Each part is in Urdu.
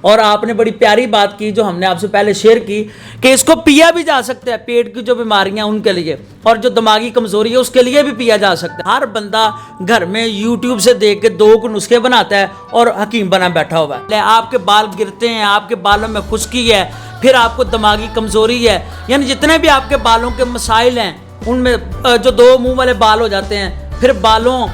اور آپ نے بڑی پیاری بات کی جو ہم نے آپ سے پہلے شیئر کی کہ اس کو پیا بھی جا سکتا ہے، پیٹ کی جو بیماریاں ان کے لیے اور جو دماغی کمزوری ہے اس کے لیے بھی پیا جا سکتا ہے۔ ہر بندہ گھر میں یوٹیوب سے دیکھ کے 2 نسخے بناتا ہے اور حکیم بنا بیٹھا ہوا ہے۔ آپ کے بال گرتے ہیں، آپ کے بالوں میں خشکی ہے، پھر آپ کو دماغی کمزوری ہے، یعنی جتنے بھی آپ کے بالوں کے مسائل ہیں ان میں جو 2 منہ والے بال ہو جاتے ہیں، پھر بالوں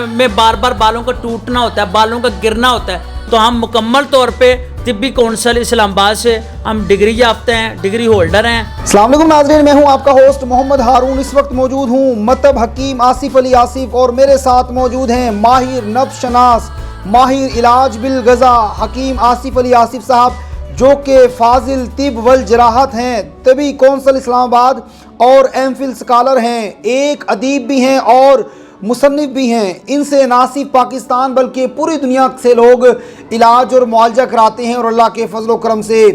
میں بار بار بالوں کا ٹوٹنا ہوتا ہے، بالوں کا گرنا ہوتا ہے، تو ہم مکمل طور پہ طبی کونسل اسلام آباد سے ہم ڈگری یافتہ ہیں، ڈگری ہولڈر ہیں۔ السلام علیکم ناظرین، میں ہوں آپ کا ہوسٹ محمد ہارون۔ اس وقت موجود ہوں مطب حکیم آصف علی آصف اور میرے ساتھ موجود ہیں ماہر نفس شناس، ماہر علاج بالغذا حکیم آصف علی آصف صاحب، جو کہ فاضل طب والجراحت ہیں، طبی کونسل اسلام آباد اور ایم فل اسکالر ہیں، ایک ادیب بھی ہیں اور مصنف بھی ہیں۔ ان سے نہ صرف پاکستان بلکہ پوری دنیا سے لوگ علاج اور معالجہ کراتے ہیں اور اللہ کے فضل و کرم سے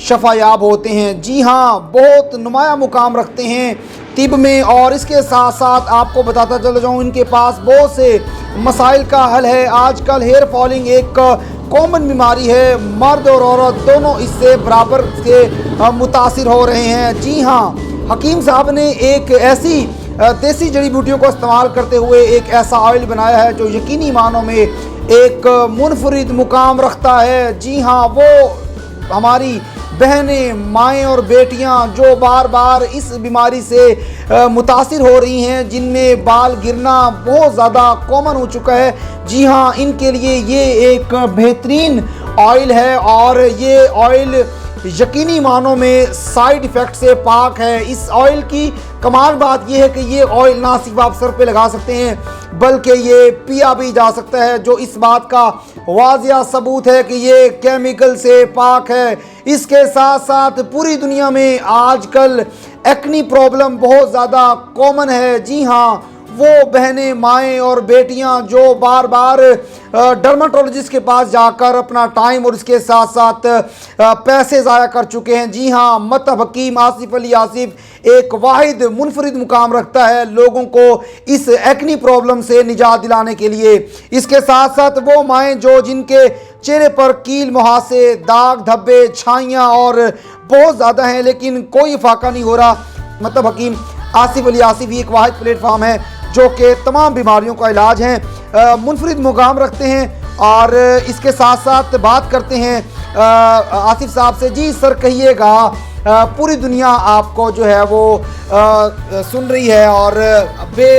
شفا یاب ہوتے ہیں۔ جی ہاں، بہت نمایاں مقام رکھتے ہیں طب میں، اور اس کے ساتھ ساتھ آپ کو بتاتا چل جاؤں ان کے پاس بہت سے مسائل کا حل ہے۔ آج کل ہیئر فالنگ ایک کامن بیماری ہے، مرد اور عورت دونوں اس سے برابر سے متاثر ہو رہے ہیں۔ جی ہاں، حکیم صاحب نے ایک ایسی دیسی جڑی بوٹیوں کو استعمال کرتے ہوئے ایک ایسا آئل بنایا ہے جو یقینی معنوں میں ایک منفرد مقام رکھتا ہے۔ جی ہاں، وہ ہماری بہنیں، مائیں اور بیٹیاں جو بار بار اس بیماری سے متاثر ہو رہی ہیں، جن میں بال گرنا بہت زیادہ کامن ہو چکا ہے، جی ہاں، ان کے لیے یہ ایک بہترین آئل ہے اور یہ آئل یقینی معنوں میں سائیڈ ایفیکٹ سے پاک ہے۔ اس آئل کی کمال بات یہ ہے کہ یہ آئل نہ صرف آپ سر پہ لگا سکتے ہیں بلکہ یہ پیا بھی جا سکتا ہے، جو اس بات کا واضح ثبوت ہے کہ یہ کیمیکل سے پاک ہے۔ اس کے ساتھ ساتھ پوری دنیا میں آج کل ایکنی پرابلم بہت زیادہ کامن ہے۔ جی ہاں، وہ بہنیں، مائیں اور بیٹیاں جو بار بار ڈرماٹولوجسٹ کے پاس جا کر اپنا ٹائم اور اس کے ساتھ ساتھ پیسے ضائع کر چکے ہیں، جی ہاں، مطب حکیم آصف علی آصف ایک واحد منفرد مقام رکھتا ہے لوگوں کو اس ایکنی پرابلم سے نجات دلانے کے لیے۔ اس کے ساتھ ساتھ وہ مائیں جن کے چہرے پر کیل مہاسے، داغ دھبے، چھائیاں اور بہت زیادہ ہیں لیکن کوئی فاقہ نہیں ہو رہا، مطب حکیم آصف علی آصف ایک واحد پلیٹ فارم ہے جو کہ تمام بیماریوں کا علاج ہیں، منفرد مقام رکھتے ہیں۔ اور اس کے ساتھ ساتھ بات کرتے ہیں آصف صاحب سے۔ جی سر، کہیے گا، پوری دنیا آپ کو جو ہے وہ سن رہی ہے اور بے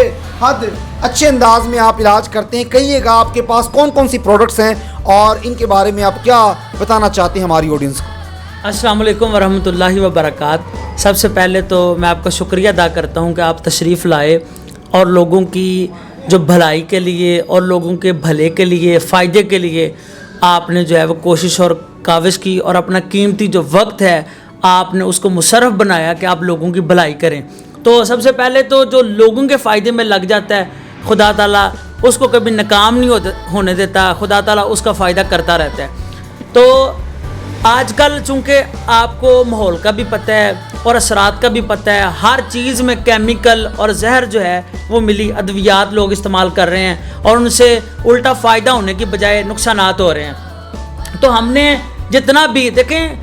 حد اچھے انداز میں آپ علاج کرتے ہیں، کہیے گا آپ کے پاس کون کون سی پروڈکٹس ہیں اور ان کے بارے میں آپ کیا بتانا چاہتے ہیں ہماری آڈینس کو؟ السلام علیکم ورحمۃ اللہ وبرکاتہ۔ سب سے پہلے تو میں آپ کا شکریہ ادا کرتا ہوں کہ آپ تشریف لائے اور لوگوں کی جو بھلائی کے لیے اور لوگوں کے بھلے کے لیے، فائدے کے لیے آپ نے جو ہے وہ کوشش اور کاوش کی اور اپنا قیمتی جو وقت ہے آپ نے اس کو مصرف بنایا کہ آپ لوگوں کی بھلائی کریں۔ تو سب سے پہلے تو جو لوگوں کے فائدے میں لگ جاتا ہے، خدا تعالیٰ اس کو کبھی ناکام نہیں ہونے دیتا، خدا تعالیٰ اس کا فائدہ کرتا رہتا ہے۔ تو آج کل چونکہ آپ کو ماحول کا بھی پتہ ہے اور اثرات کا بھی پتہ ہے، ہر چیز میں کیمیکل اور زہر جو ہے وہ ملی ادویات لوگ استعمال کر رہے ہیں اور ان سے الٹا فائدہ ہونے کی بجائے نقصانات ہو رہے ہیں۔ تو ہم نے جتنا بھی دیکھیں،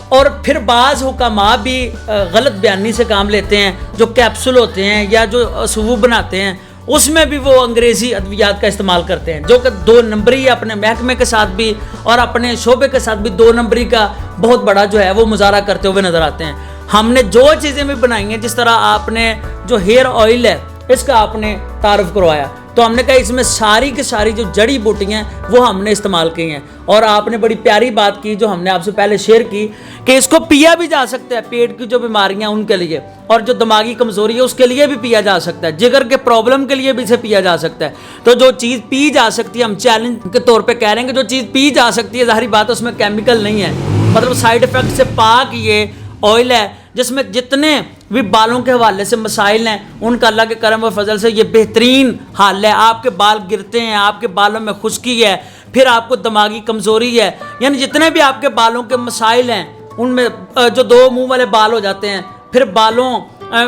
اور پھر بعض حکماء بھی غلط بیانی سے کام لیتے ہیں، جو کیپسول ہوتے ہیں یا جو سوو بناتے ہیں اس میں بھی وہ انگریزی ادویات کا استعمال کرتے ہیں، جو کہ 2 نمبری اپنے محکمے کے ساتھ بھی اور اپنے شعبے کے ساتھ بھی 2 نمبری کا بہت بڑا جو ہے وہ مظاہرہ کرتے ہوئے نظر آتے ہیں۔ ہم نے جو چیزیں بھی بنائی ہیں، جس طرح آپ نے جو ہیئر آئل ہے اس کا آپ نے تعارف کروایا، تو ہم نے کہا اس میں ساری کی ساری جو جڑی بوٹیاں ہیں وہ ہم نے استعمال کی ہیں، اور آپ نے بڑی پیاری بات کی جو ہم نے آپ سے پہلے شیئر کی کہ اس کو پیا بھی جا سکتا ہے، پیٹ کی جو بیماریاں ان کے لیے اور جو دماغی کمزوری ہے اس کے لیے بھی پیا جا سکتا ہے، جگر کے پرابلم کے لیے بھی اسے پیا جا سکتا ہے۔ تو جو چیز پی جا سکتی ہے، ہم چیلنج کے طور پہ کہہ رہے ہیں کہ جو چیز پی جا سکتی ہے، ظاہری بات ہے اس میں کیمیکل نہیں ہے، مطلب سائیڈ ایفیکٹ سے پاک یہ آئل ہے، جس میں جتنے بھی بالوں کے حوالے سے مسائل ہیں ان کا اللہ کے کرم و فضل سے یہ بہترین حل ہے۔ آپ کے بال گرتے ہیں، آپ کے بالوں میں خشکی ہے، پھر آپ کو دماغی کمزوری ہے، یعنی جتنے بھی آپ کے بالوں کے مسائل ہیں ان میں جو 2 منہ والے بال ہو جاتے ہیں، پھر بالوں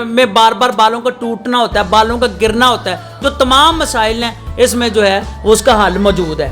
میں بار بار بالوں کا ٹوٹنا ہوتا ہے، بالوں کا گرنا ہوتا ہے، جو تمام مسائل ہیں اس میں جو ہے اس کا حل موجود ہے۔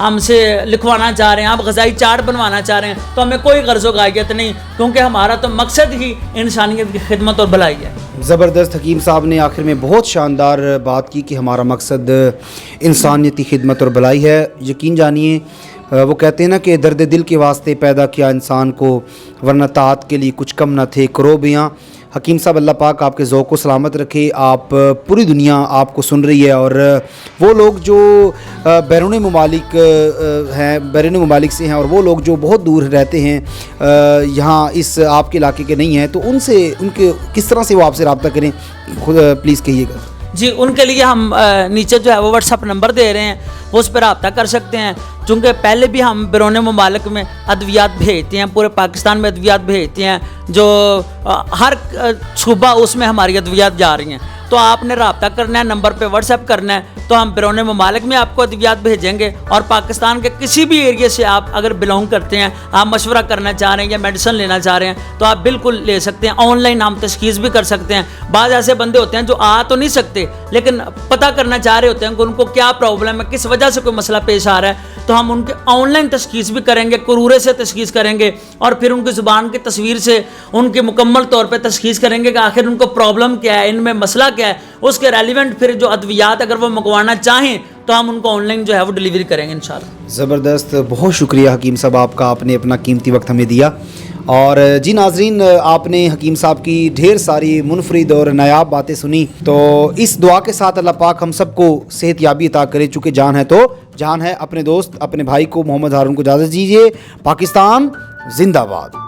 ہم سے لکھوانا چاہ رہے ہیں, آپ غذائی چارٹ بنوانا چاہ رہے ہیں, تو ہمیں کوئی غرض و غایت نہیں, کیونکہ ہمارا تو مقصد ہی انسانیت کی خدمت اور بھلائی ہے. زبردست. حکیم صاحب نے آخر میں بہت شاندار بات کی کہ ہمارا مقصد انسانیتی خدمت اور بھلائی ہے. یقین جانیے وہ کہتے ہیں نا کہ درد دل کے واسطے پیدا کیا انسان کو, ورنہ طاعت کے لیے کچھ کم نہ تھے کروبیاں. حکیم صاحب اللہ پاک آپ کے ذوق کو سلامت رکھے. آپ پوری دنیا آپ کو سن رہی ہے, اور وہ لوگ جو بیرون ممالک سے ہیں, اور وہ لوگ جو بہت دور رہتے ہیں, یہاں اس آپ کے علاقے کے نہیں ہیں, تو ان سے ان کے کس طرح سے وہ آپ سے رابطہ کریں, خود پلیز کہیے گا. جی, ان کے لیے ہم نیچے جو ہے وہ واٹس ایپ نمبر دے رہے ہیں, وہ اس پہ رابطہ کر سکتے ہیں. چونکہ پہلے بھی ہم بیرون ممالک میں ادویات بھیجتے ہیں, پورے پاکستان میں ادویات بھیجتے ہیں, جو ہر صوبہ اس میں ہماری ادویات جا رہی ہیں. تو آپ نے رابطہ کرنا ہے, نمبر پہ واٹس ایپ کرنا ہے, تو ہم بیرون ممالک میں آپ کو ادویات بھیجیں گے. اور پاکستان کے کسی بھی ایریے سے آپ اگر بلونگ کرتے ہیں, آپ مشورہ کرنا چاہ رہے ہیں یا میڈیسن لینا چاہ رہے ہیں, تو آپ بالکل لے سکتے ہیں. آن لائن ہم تشخیص بھی کر سکتے ہیں. بعض ایسے بندے ہوتے ہیں جو آ تو نہیں سکتے, لیکن پتہ کرنا چاہ رہے ہوتے ہیں کہ ان کو کیا پرابلم ہے, کس وجہ سے کوئی مسئلہ پیش آ رہا ہے, تو ہم ان کے آن لائن تشخیص بھی کریں گے, کرورے سے تشخیص کریں گے, اور پھر ان کی زبان کی تصویر سے ان کی مکمل طور پہ تشخیص کریں گے کہ آخر ان کو پرابلم کیا ہے, ان میں مسئلہ کیا ہے. اس کے ریلیونٹ پھر جو ادویات اگر وہ منگوانا چاہیں تو ہم ان کو آن لائن جو ہے وہ ڈیلیوری کریں گے انشاءاللہ. زبردست. بہت شکریہ حکیم صاحب آپ کا, آپ نے اپنا قیمتی وقت ہمیں دیا. اور جی ناظرین, آپ نے حکیم صاحب کی ڈھیر ساری منفرد اور نایاب باتیں سنی, تو اس دعا کے ساتھ اللہ پاک ہم سب کو صحت یابی عطا کرے. چونکہ جان ہے تو جان ہے. اپنے دوست اپنے بھائی کو محمد ہارون کو اجازت دیجیے. پاکستان زندہ باد.